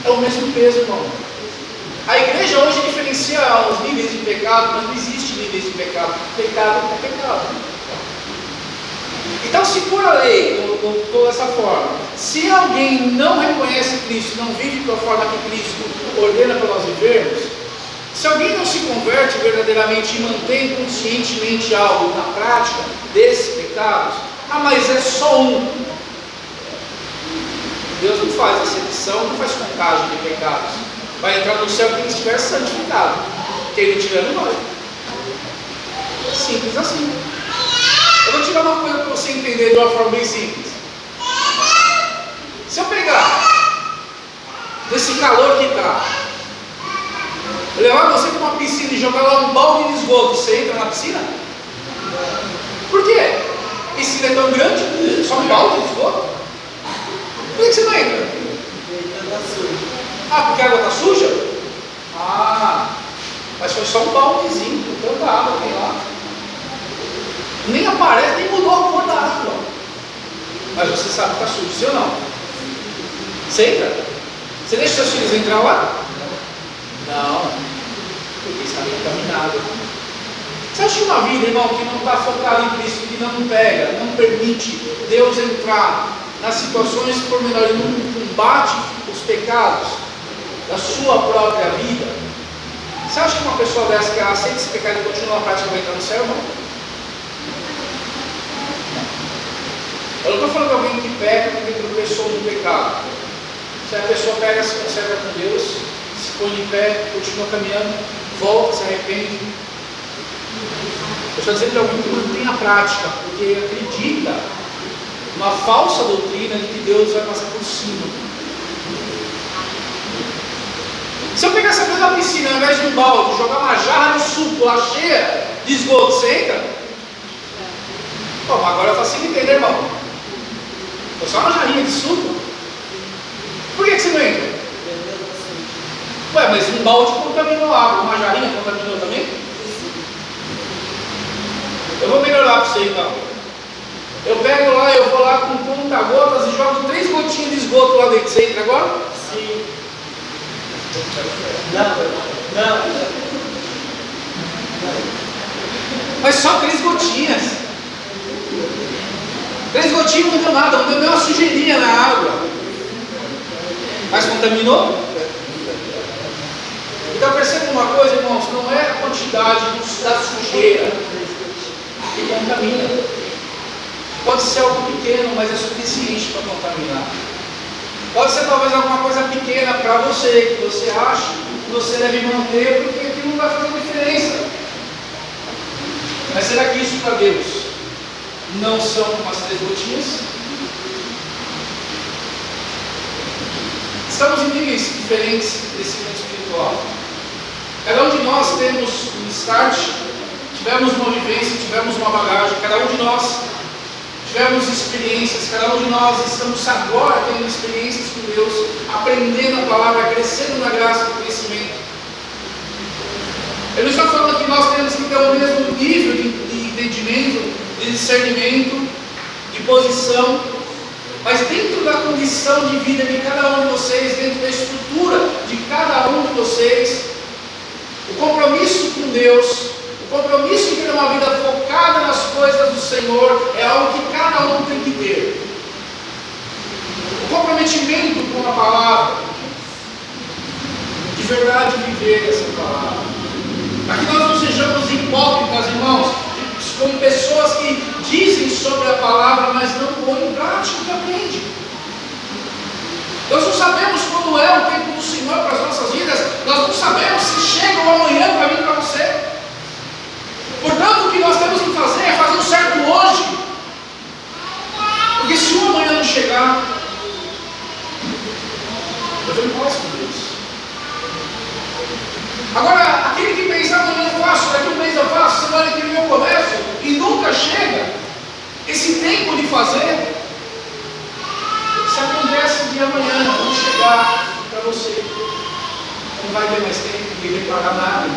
É o mesmo peso, irmão. A igreja hoje diferencia os níveis de pecado, mas não existe níveis de pecado. Pecado é pecado. Então, se por a lei, colocou dessa forma, se alguém não reconhece Cristo, não vive pela forma que Cristo ordena para nós vivermos, se alguém não se converte verdadeiramente e mantém conscientemente algo na prática desses pecados, mas é só um. Deus não faz acepção, não faz contagem de pecados. Vai entrar no céu quem estiver santificado. Quem não tiver, não vai. Simples assim. Eu vou tirar uma coisa para você entender de uma forma bem simples. Se eu pegar desse calor que está, levar você para uma piscina e jogar lá um balde de esgoto, você entra na piscina? Por quê? A piscina é tão grande, só um balde de esgoto? Por que você não entra? Porque a água está suja? Mas foi só um baldezinho, com tanta água que tem lá. Nem aparece, nem mudou a cor da água. Mas você sabe que está sujo, sim ou não? Você entra? Você deixa seus filhos entrar lá? Não, porque está contaminado. Você acha que uma vida, irmão, que não está focada em Cristo, que não pega, não permite Deus entrar nas situações pormenores, não combate os pecados da sua própria vida? Você acha que uma pessoa dessa que ela aceita esse pecado e continua na prática vai entrar no céu, irmão? Eu não estou falando de alguém que peca porque tropeçou no pecado. Se a pessoa pega, se conserva com Deus, se põe de pé, continua caminhando, volta, se arrepende. Eu estou dizendo de alguém que não tem a prática, porque acredita numa falsa doutrina de que Deus vai passar por cima. Se eu pegar essa mesma piscina, ao invés de um balde, jogar uma jarra de suco lá cheia de esgoto, você entra? Bom, agora eu facilitei, né, irmão? Foi só uma jarrinha de suco. Por que você não entra? Mas um balde contaminou a água, uma jarrinha contaminou também? Eu vou melhorar para você então. Eu pego lá, eu vou lá com conta-gotas e jogo 3 gotinhas de esgoto lá dentro. Você entra agora? Sim. Não. Mas só 3 gotinhas. 3 gotinhas não deu nada, não deu nem uma sujeirinha na água. Mas contaminou? Então perceba uma coisa, irmãos, não é a quantidade da sujeira que contamina. Pode ser algo pequeno, mas é suficiente para contaminar. Pode ser talvez alguma coisa pequena para você, que você acha que você deve manter, porque aquilo não vai fazer diferença. Mas será que isso para Deus não são umas 3 gotinhas? Estamos em níveis diferentes de crescimento espiritual. Cada um de nós temos um start, tivemos uma vivência, tivemos uma bagagem. Cada um de nós tivemos experiências. Cada um de nós estamos agora tendo experiências com Deus, aprendendo a palavra, crescendo na graça do conhecimento. Eu não estou falando que nós temos que ter o mesmo nível de entendimento, de discernimento, de posição, mas dentro da condição de vida de cada um de vocês, dentro da estrutura de cada um de vocês, o compromisso com Deus, o compromisso de ter uma vida focada nas coisas do Senhor, é algo que cada um tem que ter. O comprometimento com a palavra, de verdade viver essa palavra, para que nós não sejamos hipócritas, irmãos, como pessoas que dizem sobre a palavra, mas não põem em prática o que aprendem. Nós não sabemos quando é o tempo do Senhor para as nossas vidas, nós não sabemos se chega o amanhã para mim e para você. Portanto, o que nós temos que fazer é fazer o certo hoje, porque se o amanhã não chegar, eu estou em paz com Deus. Agora, aquele que pensa amanhã eu faço, daqui um mês eu faço, semana que vem eu começo, e nunca chega esse tempo de fazer, se acontece de amanhã não chegar para você, não vai ter mais tempo de reparar nada.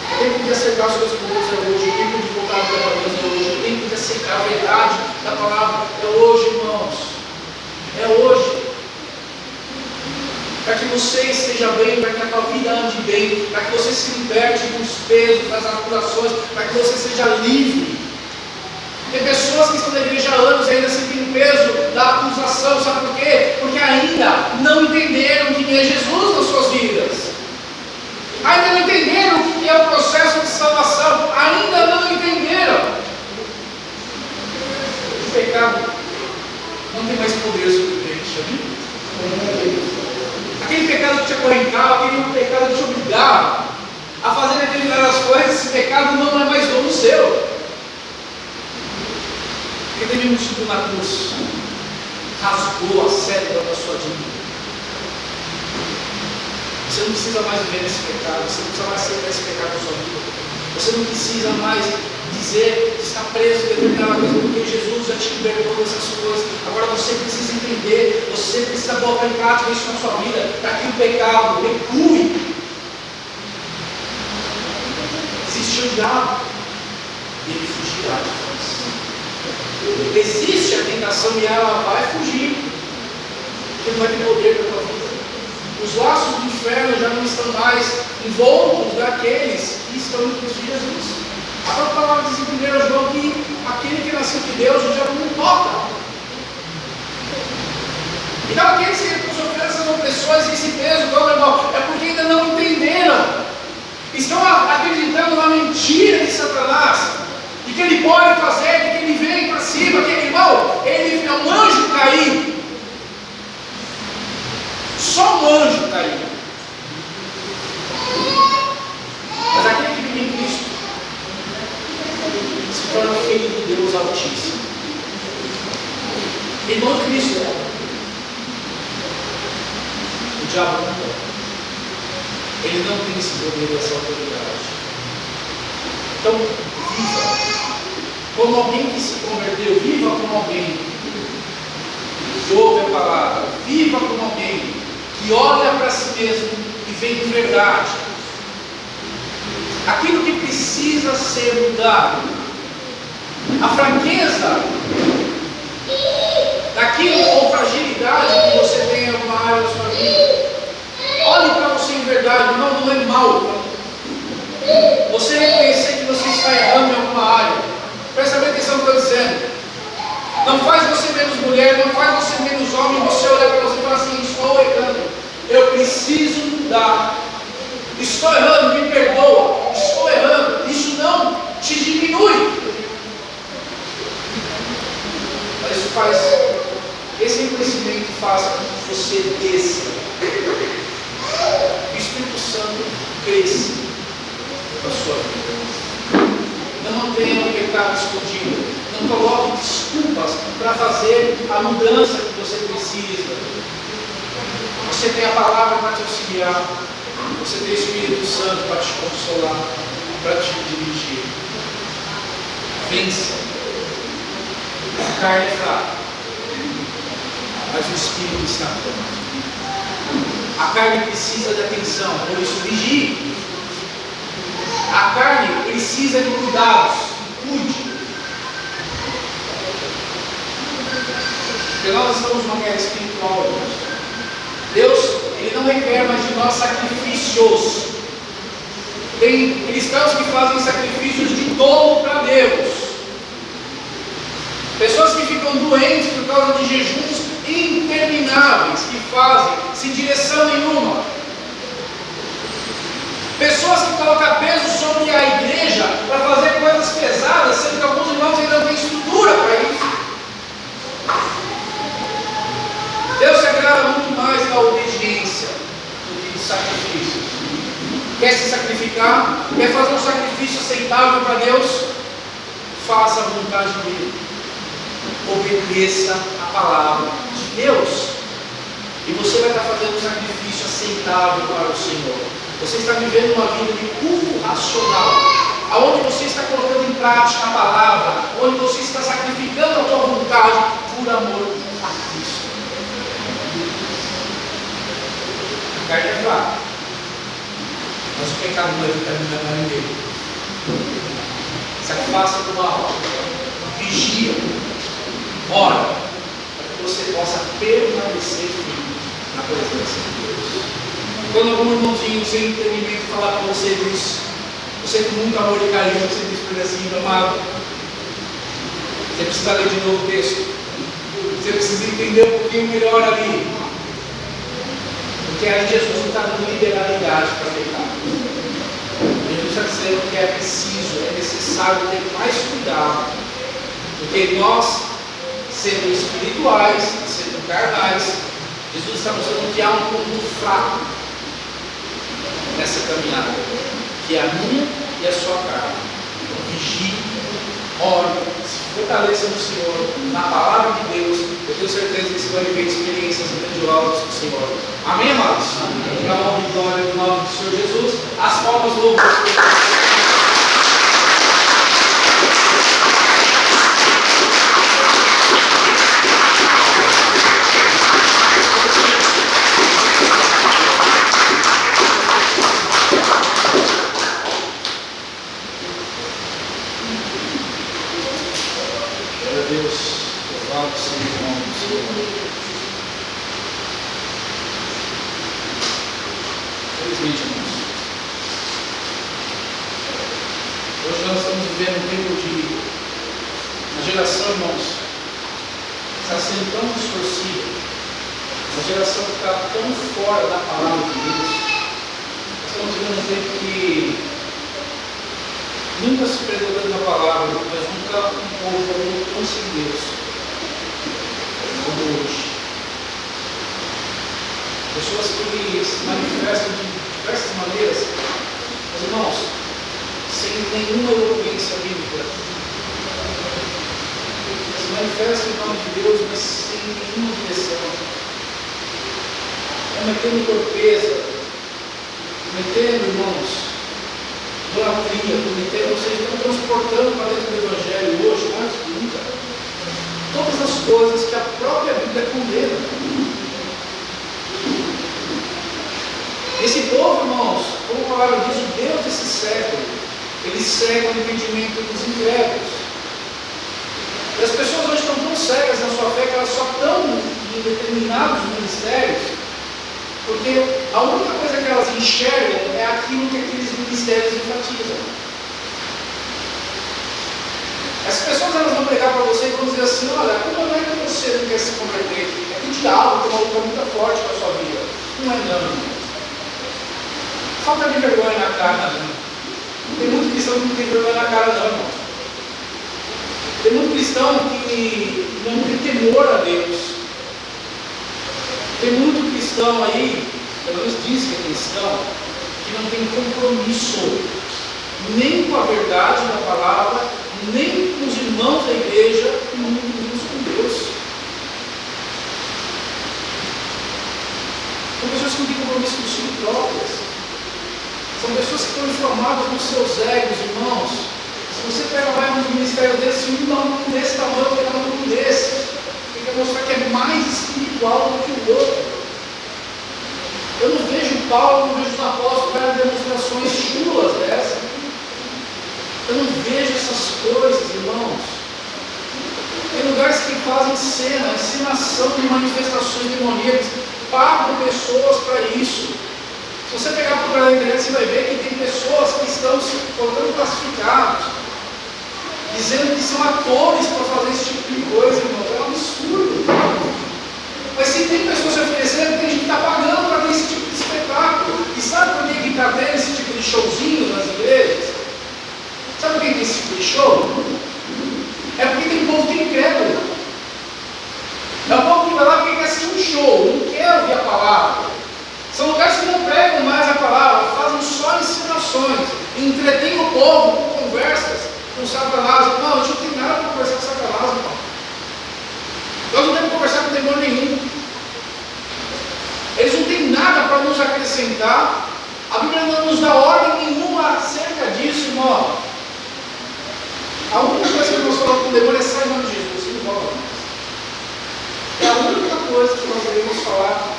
O tempo de acertar as coisas com Deus é hoje, o tempo de voltar para Deus é hoje, o tempo de aceitar a verdade da palavra é hoje, irmãos, é hoje. Para que você esteja bem, para que a tua vida ande bem, para que você se liberte dos pesos, das acusações, para que você seja livre. Tem pessoas que estão na igreja há anos e ainda sentem o peso da acusação, sabe por quê? Porque ainda não entenderam quem é Jesus nas suas vidas, ainda não entenderam o que é o processo de salvação, ainda não entenderam. O pecado não tem mais poder sobre o crente, amém? Aquele pecado que te acorrentava, aquele pecado que te obrigava a fazer determinadas coisas, esse pecado não é mais dono seu. Porque teve um tipo na cruz, rasgou a célula da sua dívida. Você não precisa mais viver nesse pecado, você não precisa mais aceitar esse pecado na sua vida. Você não precisa mais dizer que está preso em determinada coisa, porque Jesus já te libertou dessas coisas. Agora você precisa entender, você precisa botar em prática isso na sua vida, para que o pecado recue. Existe o diabo, e ele fugirá de nós. Existe a tentação e ela vai fugir, porque não vai ter poder na tua vida. Os laços do inferno já não estão mais envoltos daqueles que estão em Cristo Jesus. A própria palavra diz em 1 João que aquele que nasceu de Deus já não toca. Então aqueles que estão sofrendo essas opressões e esse peso todo, irmão, é porque ainda não entenderam. Estão acreditando na mentira de Satanás, de que ele pode fazer, de que ele vem para cima, que irmão, ele é um anjo caído. Só um anjo caído. Mas aquele que vive em Cristo se torna filho de Deus Altíssimo. Irmão de Cristo é. O diabo não é. Ele não tem esse poder, essa autoridade. Então, viva como alguém que se converteu, viva como alguém que ouve a palavra, viva como alguém que olha para si mesmo e vê de verdade aquilo que precisa ser mudado, a fraqueza daquilo ou fragilidade que você tem em alguma área da sua vida. Olhe para você em verdade, não é mal você reconhecer que você está errando em alguma área. Presta bem atenção no que eu estou dizendo. Não faz você menos mulher, não faz você menos homem. Você olhar para você e falar assim: estou errando, eu preciso mudar, estou errando, me perdoa, estou errando. Isso não te diminui, mas isso faz, esse reconhecimento faz com que você desça, o Espírito Santo cresça na sua vida. Não mantenha o pecado escondido, não coloque desculpas para fazer a mudança que você precisa. Você tem a palavra para te auxiliar. Você tem o Espírito Santo para te consolar, para te dirigir. Vença. A carne é fraca, mas o Espírito está pronto. A carne precisa de atenção, por isso vigie. A carne precisa de cuidados, cuide. Porque nós estamos numa guerra espiritual, irmãos. Deus, Ele não requer mais de nós sacrifícios. Tem cristãos que fazem sacrifícios de dolo para Deus. Pessoas que ficam doentes por causa de jejuns intermináveis, que fazem sem direção nenhuma. Pessoas que colocam peso sobre a igreja para fazer coisas pesadas, sendo que alguns irmãos ainda não têm estrutura para isso. Deus se agrada muito mais da obediência do que dos sacrifícios. Quer se sacrificar? Quer fazer um sacrifício aceitável para Deus? Faça a vontade dele. Obedeça a palavra de Deus. E você vai estar fazendo um sacrifício aceitável para o Senhor. Você está vivendo uma vida de culto racional, aonde você está colocando em prática a palavra, onde você está sacrificando a tua vontade por amor a Cristo. A carne é fraca, mas o pecado não é vitamina para ninguém. Se afasta do mal, vigia, ora, para que você possa permanecer firme na presença de Deus. Quando algum irmãozinho sem entendimento falar para você disso, você com muito amor e carinho, você diz para ele assim: amado, você precisa ler de novo o texto, você precisa entender um pouquinho melhor ali, porque aí Jesus não está dando liberalidade para pecar. Jesus está dizendo que é preciso, é necessário ter mais cuidado, porque nós, sendo espirituais, sendo carnais, Jesus está mostrando que há um ponto fraco nessa caminhada, que é a minha e a sua carne. Então, vigie, ore, se fortaleça no Senhor, na palavra de Deus. Eu tenho certeza que você vai viver experiências grandiosas com o Senhor. Amém, amados? Para a honra e glória do nome do Senhor Jesus, as palmas louvam. Hoje nós estamos vivendo um tempo de uma geração, irmãos, que está sendo tão distorcida, uma geração que está tão fora da palavra de Deus. Estamos vivendo um tempo que nunca se pregou tanto na palavra, mas nunca um povo falou tão sem Deus como hoje. Pessoas que se manifestam de diversas maneiras, mas irmãos, sem nenhuma eloquência bíblica, se manifestam em nome de Deus, mas sem nenhuma direção, cometendo torpeza, cometendo, irmãos, idolatria, cometendo, ou seja, estão transportando para dentro do Evangelho hoje, mais que nunca, todas as coisas que a própria Bíblia condena. Esse povo, irmãos, como a palavra diz, o Deus desse século, ele cega o entendimento dos incrédulos. E as pessoas hoje estão tão cegas na sua fé que elas só estão em determinados ministérios, porque a única coisa que elas enxergam é aquilo que aqueles ministérios enfatizam. As pessoas elas vão pregar para você e vão dizer assim: olha, como é que você não quer se converter? É que o diabo tem uma luta muito forte para a sua vida. Não é não, irmão. Falta de vergonha na cara, não. Tem muito cristão que não tem vergonha na cara, não, irmão. Tem muito cristão que não tem temor a Deus. Tem muito cristão aí, pelo menos diz que é cristão, que não tem compromisso nem com a verdade da palavra, nem com os irmãos da igreja, e muito menos com Deus. pessoas que não têm compromisso com si próprias. São pessoas que estão inflamadas nos seus egos, irmãos. Se você pega mais um ministério desse, um não desse tamanho, pega um desse. Tem que mostrar que é mais espiritual do que o outro. Eu não vejo Paulo, não vejo os apóstolos fazendo demonstrações chulas dessas. Eu não vejo essas coisas, irmãos. Tem lugares que fazem encenação de manifestações demoníacas, pagam pessoas para isso. Se você pegar por na internet, você vai ver que tem pessoas que estão se colocando classificados, dizendo que são atores para fazer esse tipo de coisa, irmão. É um absurdo. Mas se tem pessoas se oferecendo, tem gente que está pagando para ter esse tipo de espetáculo. E sabe por que está tendo esse tipo de showzinho nas igrejas? Sabe por que tem esse tipo de show? É porque tem povo que é incrédulo. É o povo que vai lá porque quer assistir um show, não quer ouvir a palavra. São lugares que não pregam mais a palavra, fazem só ensinações, entretêm o povo com conversas com Satanás. Não, a gente não tem nada para conversar com Satanás, irmão. Nós não temos que conversar com demônio nenhum. Eles não têm nada para nos acrescentar. A Bíblia não nos dá ordem nenhuma acerca disso, irmão. A única coisa que nós falamos com o demônio é sair em nome de Jesus, não volta mais. É a única coisa que nós devemos falar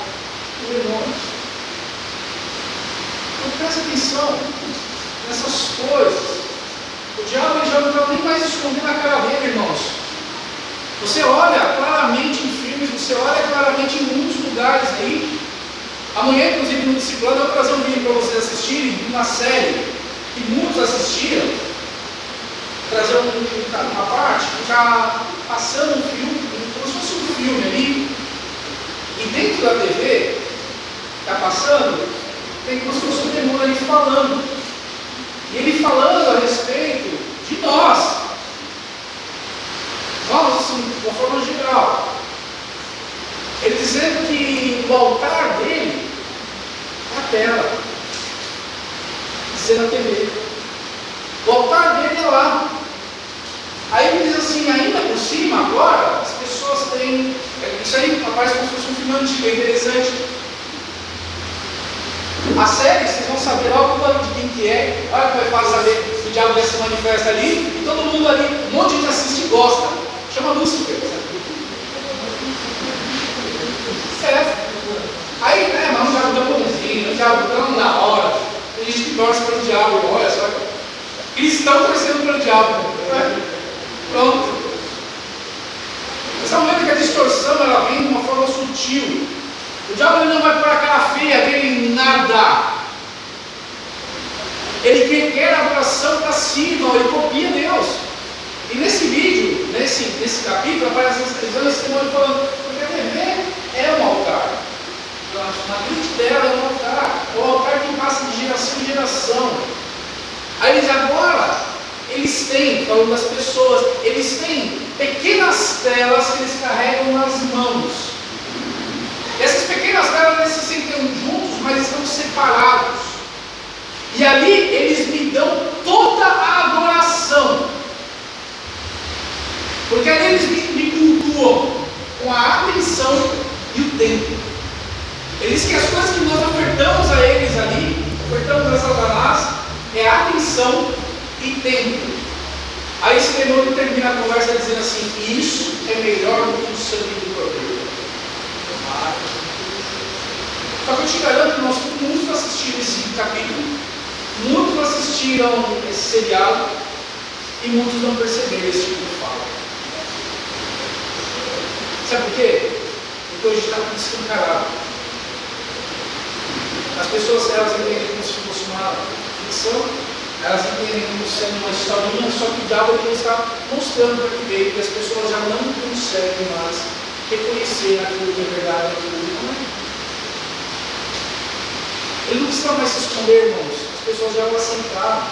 com demônios. Então presta atenção nessas coisas. O diabo já não está nem mais escondendo a cara dele, irmãos. Você olha claramente em filmes, você olha claramente em muitos lugares aí. Amanhã, inclusive, no discipulado, eu vou trazer um vídeo para vocês assistirem, uma série que muitos assistiram. Trazer uma parte, ficar passando um filme, como se fosse um filme ali, e dentro da TV, está passando, tem como se fosse um demônio ali falando, e ele falando a respeito de nós, assim, de uma forma geral, ele dizendo que o altar dele é a tela, dizendo a TV, o altar dele é lá. Aí ele diz assim, ainda por cima agora, as pessoas têm, isso aí aparece como se fosse um filme antigo, é interessante. A série, vocês vão saber logo de quem que é, olha como é fácil saber que o diabo se manifesta ali, e todo mundo ali, um monte de gente assiste e gosta. Chama Lúcifer. Aí, né, mas um diabo tão bonzinho, um diabo tão da hora, tem gente que torce pelo diabo, olha só, cristão torcendo pelo diabo, né? Pronto. Vocês estão vendo que a distorção ela vem de uma forma sutil. O diabo ele não vai pôr a cara feia dele em nada. Ele quer a adoração passiva, ele copia Deus. E nesse vídeo, nesse capítulo, aparece as prisões, esse demônio falando, porque a TV é um altar. Na frente dela é um altar. É um altar que passa de geração em geração. Aí eles agora, eles têm, falando das pessoas, eles têm pequenas telas que eles carregam nas mãos. Essas pequenas telas eles se sentem juntos, mas estão separados. E ali eles me dão toda a adoração. Porque ali eles me cultuam com a atenção e o tempo. Eles que as coisas que nós ofertamos a eles ali, ofertamos a Satanás, é atenção e tempo. Aí esse demônio termina a conversa dizendo assim, isso é melhor do que o sangue do cordeiro. Só que eu te garanto, nós muitos assistiram esse capítulo, muitos assistiram esse seriado e muitos não perceberam esse tipo de fala. Sabe por quê? Porque hoje está tudo escancarado. As pessoas elas entendem como se fosse uma ficção, elas entendem como sendo uma historinha, só que o diabo ele está mostrando para que veio que as pessoas já não conseguem mais reconhecer aquilo que é verdade, aquilo que não é. Ele não precisa mais se esconder, irmãos. As pessoas já o aceitaram.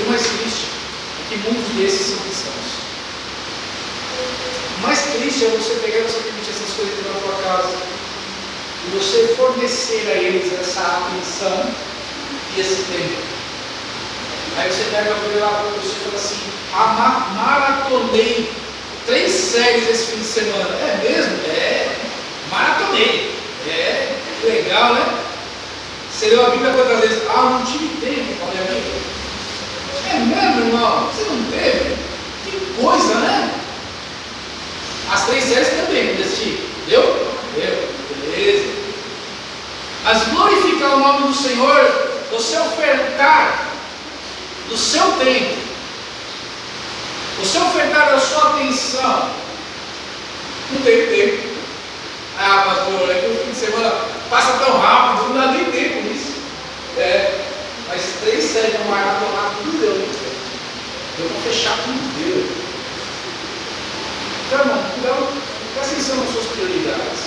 O mais triste é que muitos desses são cristãos. O mais triste é você pegar e você permitir essas coisas dentro da tua casa e você fornecer a eles essa atenção e esse tempo. Aí você pega lá e você fala assim, maratonei 3 séries esse fim de semana. É mesmo? É, maratonei. É. Legal, né? Você leu a Bíblia quantas vezes? Ah, não tive tempo para ler a Bíblia. É mesmo, irmão? Você não teve? Que coisa, né? As 3 séries também, desse deu? Deu, beleza. Mas glorificar o nome do Senhor, você ofertar do seu tempo, você ofertar a sua atenção. Não tem tempo. Ah, pastor, é que o fim de semana passa tão rápido, não dá nem tempo nisso. Mas 3 séries no maratona, tudo deu, né? Eu vou fechar com Deus. Então, irmão, presta atenção nas suas prioridades.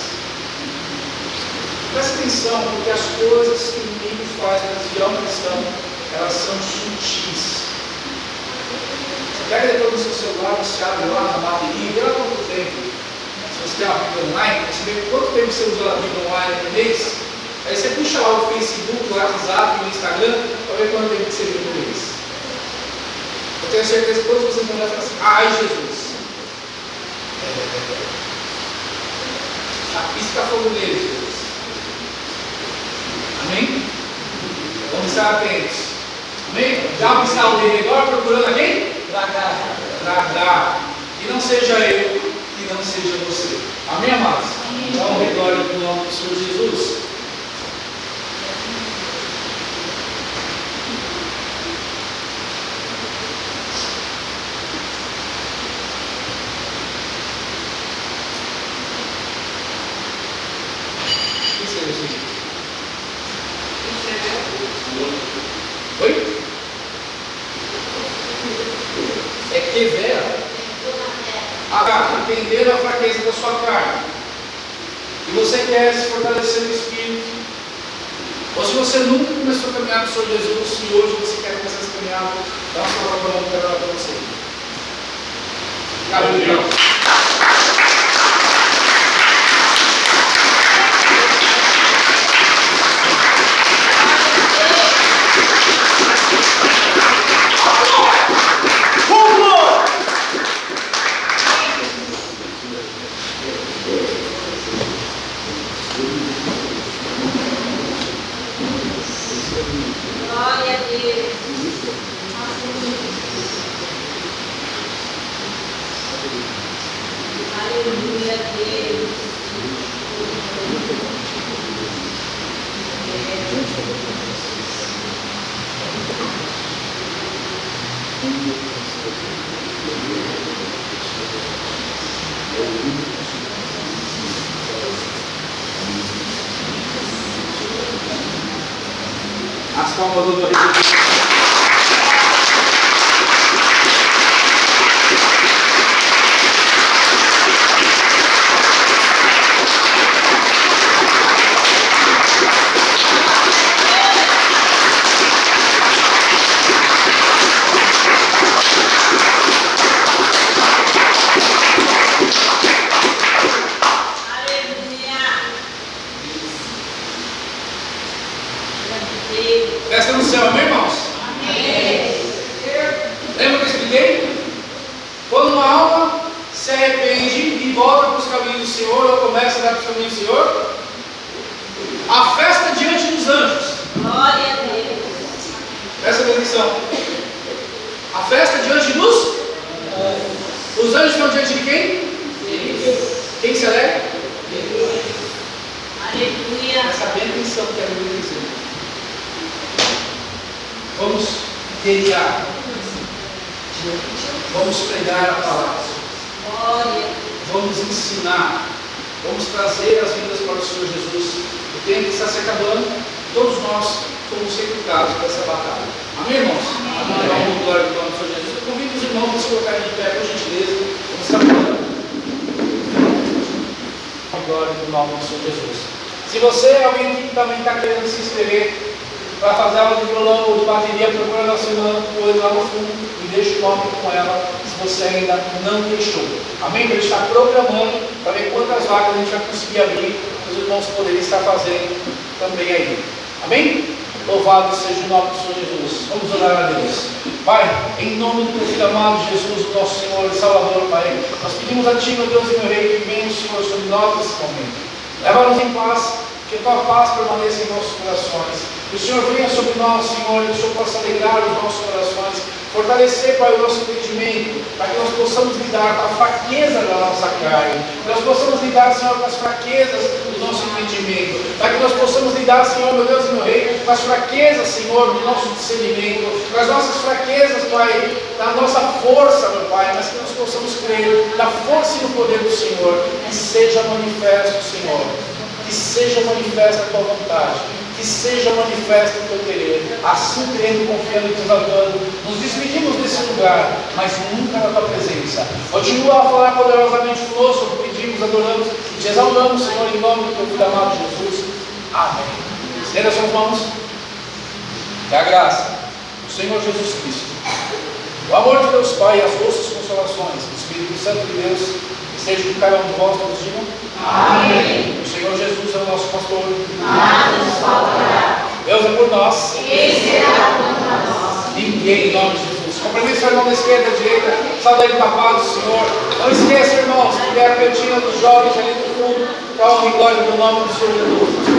Presta atenção, porque as coisas que o inimigo faz na desviar um cristão, elas são sutis. Você pega depois no seu celular, você abre lá na bateria, vê lá quanto tempo. Se você tem uma Bíblia online, você vê quanto tempo você usa a Bíblia online por mês. Aí você puxa lá o Facebook, o WhatsApp, o Instagram, para ver quanto tempo que você viu por mês. Eu tenho certeza que todos vocês vão falar assim: ai, Jesus. Pisca fogo nele, Jesus. Amém? Vamos estar atentos. Amém? Já piscar o redor procurando a quem? Tragar. Que não seja eu, que não seja você. Amém, amados? Dá um redor do nome do Senhor Jesus. Oi? É que vera. Entender a fraqueza da sua carne. E você quer se fortalecer no Espírito. Ou se você nunca começou a caminhar com o Senhor Jesus e hoje você quer começar essa caminhada, dá uma salva para mão para você. Aleluia. As palmas do rei. Presta no céu, amém, irmãos? Amém. Lembra que eu expliquei? Quando uma alma se arrepende e volta para os caminhos do Senhor, ou começa a dar para os caminhos do Senhor, a festa diante dos anjos. Glória a Deus. Presta atenção. A festa diante dos anjos. Os anjos estão diante de quem? Deus. Quem se alegra? Deus. Aleluia. Presta bem atenção, quero dizer. Vamos guerrear. Vamos pregar a palavra. Vamos ensinar. Vamos trazer as vidas para o Senhor Jesus. O tempo está se acabando. Todos nós fomos recrutados para essa batalha. Amém, irmãos? Amém. Vamos glória ao nome do Senhor Jesus. Eu convido os irmãos a se colocarem de pé, por gentileza. Vamos caminhando. Glória ao nome do Senhor Jesus. Se você é alguém que também está querendo se inscrever para fazer aula de violão ou de bateria, procura a nossa irmã hoje lá no fundo e deixa o nome com ela, se você ainda não deixou. Amém? A gente está programando para ver quantas vagas a gente vai conseguir abrir para os irmãos poderem estar fazendo também aí. Amém? Louvado seja o nome do Senhor Jesus. Vamos orar a Deus. Pai, em nome do teu filho amado Jesus, o nosso Senhor e Salvador, Pai, nós pedimos a Ti, meu Deus e meu Rei, que venha o Senhor sobre nós nesse momento. Leva-nos em paz. Que a tua paz permaneça em nossos corações. Que o Senhor venha sobre nós, Senhor, e que o Senhor possa alegrar os nossos corações, fortalecer, Pai, o nosso entendimento, para que nós possamos lidar com a fraqueza da nossa carne, que nós possamos lidar, Senhor, com as fraquezas do nosso entendimento, para que nós possamos lidar, Senhor, meu Deus e meu Rei, com as fraquezas, Senhor, do nosso discernimento, com as nossas fraquezas, Pai, da nossa força, meu Pai, mas que nós possamos crer na força e no poder do Senhor, que seja manifesto, Senhor, que seja manifesta a tua vontade, que seja manifesto o teu querer, assim crendo, confiando e te exaltando. Nos despedimos desse lugar, mas nunca na tua presença. Continua a falar poderosamente conosco, pedimos, adoramos e te exaltamos, Senhor, em nome do teu filho amado Jesus. Amém. Estenda suas mãos. Que a graça do Senhor Jesus Cristo, o amor de Deus Pai e as doces consolações do Espírito Santo de Deus esteja com cada um de vós, todos digam. Amém. O Senhor Jesus é o nosso pastor. Nada nos faltará. Deus é por nós. Quem será contra nós? Ninguém, em nome de Jesus. Cumprimente seu irmão da esquerda, da direita. Saúde ele com a paz do Senhor. Não esqueça, irmãos, que é a cantina dos jovens ali do fundo. Para a honra e glória do nome do Senhor Jesus.